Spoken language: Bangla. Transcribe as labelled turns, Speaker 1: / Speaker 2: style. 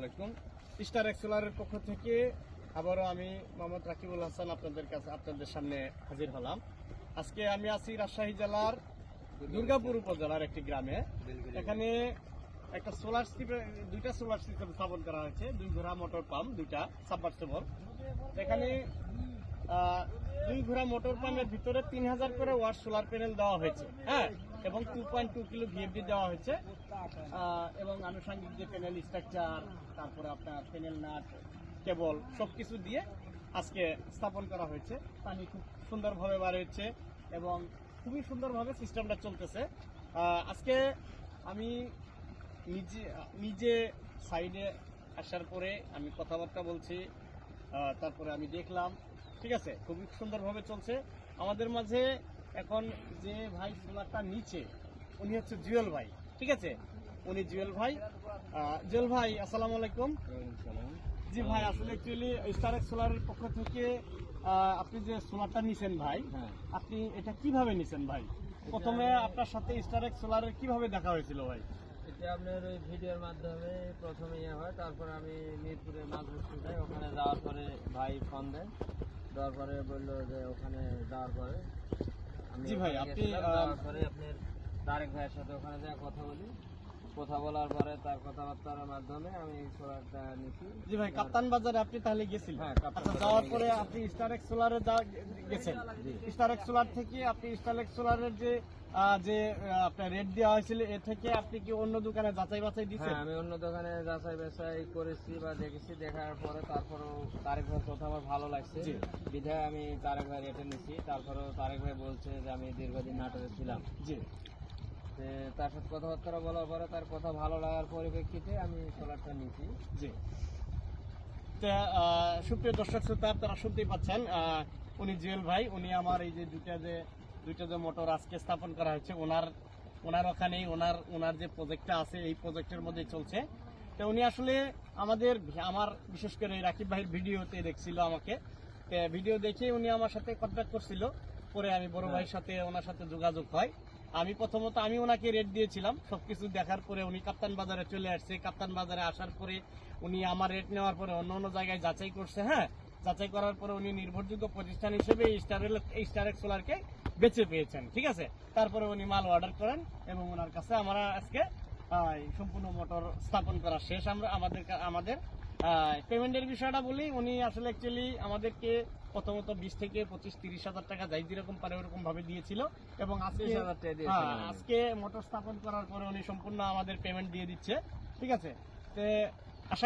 Speaker 1: আলাইকুম। স্টার এক্সেলারের পক্ষ থেকে আবারও আমি মোহাম্মদ রাকিবুল হাসান আপনাদের সামনে হাজির হলাম। আজকে আমি আছি রাজশাহী জেলার দুর্গাপুর উপজেলার একটি গ্রামে। এখানে একটা দুইটা সোলার সিস্টেম স্থাপন করা হয়েছে, 2 ঘোড়া মোটর পাম্প, 2টা সাবমার্সিবল। এখানে 2 ঘোড়া মোটর পাম্পের ভিতরে 3000 করে ওয়াট সোলার প্যানেল দেওয়া হয়েছে, হ্যাঁ, এবং 2.2 কিলো ভিএফডি দেওয়া হয়েছে, এবং আনুষঙ্গিক যে প্যানেল স্ট্রাকচার, তারপরে আপনার প্যানেল নাট, কেবল সবকিছু দিয়ে আজকে স্থাপন করা হয়েছে। পানি খুব সুন্দরভাবে বার হচ্ছে এবং খুবই সুন্দরভাবে সিস্টেমটা চলতেছে। আজকে আমি নিজে সাইডে আসার পরে আমি কথাবার্তা বলছি, তারপরে আমি দেখলাম, ঠিক আছে, খুবই সুন্দরভাবে চলছে। আমাদের মাঝে এখন যে ভাই সোলারটা নিচে, উনি হচ্ছে জুয়েল ভাই, ঠিক আছে, উনি জুয়েল ভাই আসসালামু আলাইকুম। জি ভাই, আসলে অ্যাকচুয়ালি স্টারেক্স সোলারের পক্ষ থেকে আপনি যে সোলারটা নিছেন ভাই, আপনি এটা কিভাবে নিছেন ভাই? প্রথমে আপনার সাথে স্টারেক্স সোলারের কিভাবে দেখা হয়েছিল ভাই?
Speaker 2: এটা আপনার ওই ভিডিওর মাধ্যমে প্রথমে হয়, তারপর আমি মিরপুরে মাছ ধরতে যাই। ওখানে যাওয়ার পরে ভাই ফোন দেয়, দেওয়ার পরে বললো যে ওখানে যাওয়ার পরে
Speaker 1: জি ভাই, আপনি
Speaker 2: যাওয়ার পরে আপনার তারেক ভাইয়ের সাথে ওখানে যা কথা বলি, কথা বলার পরে তার কথাবার্তার মাধ্যমে আমি সোলারটা নিচ্ছি।
Speaker 1: জি ভাই, কাপ্তান বাজারে আপনি তাহলে গেছিলেন?
Speaker 2: হ্যাঁ,
Speaker 1: আচ্ছা, যাওয়ার পরে আপনি স্টারেক্স সোলারে গেছেন। স্টারেক্স সোলার থেকে আপনি স্টারেক্স সোলারের যে আপনার রেট দেওয়া হয়েছিল, এ থেকে আপনি কি অন্য দোকানে যাচাই বাছাই দিচ্ছেন?
Speaker 2: হ্যাঁ, আমি অন্য দোকানে যাচাই বাছাই করেছি বা দেখেছি, দেখার পরে তারপরেও তারেক ভাইয়ের কথা আমার ভালো লাগছে, বিধায় আমি তারেক ভাই রেটে নিচ্ছি। তারপরেও তারেক ভাই বলছে যে আমি দীর্ঘদিন নাটোরে ছিলাম,
Speaker 1: জি,
Speaker 2: তার সাথে কথাবার্তা বলার পরে তার কথা ভালো লাগার পরিপ্রেক্ষিতে আমি সোলারটা নিচ্ছি।
Speaker 1: জি। সুপ্রিয় দর্শক শ্রোতা, আপনারা শুনতেই পাচ্ছেন, উনি জুয়েল ভাই, উনি আমার এই যে দুইটা যে মোটর আজকে স্থাপন করা হয়েছে, ওনার ওখানেই ওনার যে প্রজেক্টটা আছে, এই প্রজেক্টের মধ্যে চলছে। তো উনি আসলে আমার বিশেষ করে রাকিব ভাইয়ের ভিডিওতে দেখছিল আমাকে, ভিডিও দেখে উনি আমার সাথে কন্ট্যাক্ট করছিল। পরে আমি বড় ভাইয়ের সাথে ওনার সাথে যোগাযোগ হয়। প্রথমত আমি ওনাকে রেট দিয়েছিলাম, সবকিছু দেখার পরে উনি কাপ্তান বাজারে চলে আসছে। কাপ্তান বাজারে আসার পরে উনি আমার রেট নেওয়ার পরে অন্য জায়গায় যাচাই করছে, হ্যাঁ, যাচাই করার পরে উনি নির্ভরযোগ্য প্রতিষ্ঠান হিসেবে স্টারেক্স সোলারকে বেছে পেয়েছেন, ঠিক আছে। তারপরে উনি মাল অর্ডার করেন এবং ওনার কাছে আমরা আজকে সম্পূর্ণ মোটর স্থাপন করা শেষ। আমাদের পেমেন্টের বিষয়টা বলি, উনি আসলে অ্যাকচুয়ালি আমাদেরকে প্রথমত 20 থেকে 25-30 হাজার টাকা যাই যেরকম পারে ওরকম ভাবে দিয়েছিল, এবং আজকে মোটর স্থাপন করার পরে উনি সম্পূর্ণ আমাদের পেমেন্ট দিয়ে দিচ্ছে, ঠিক আছে।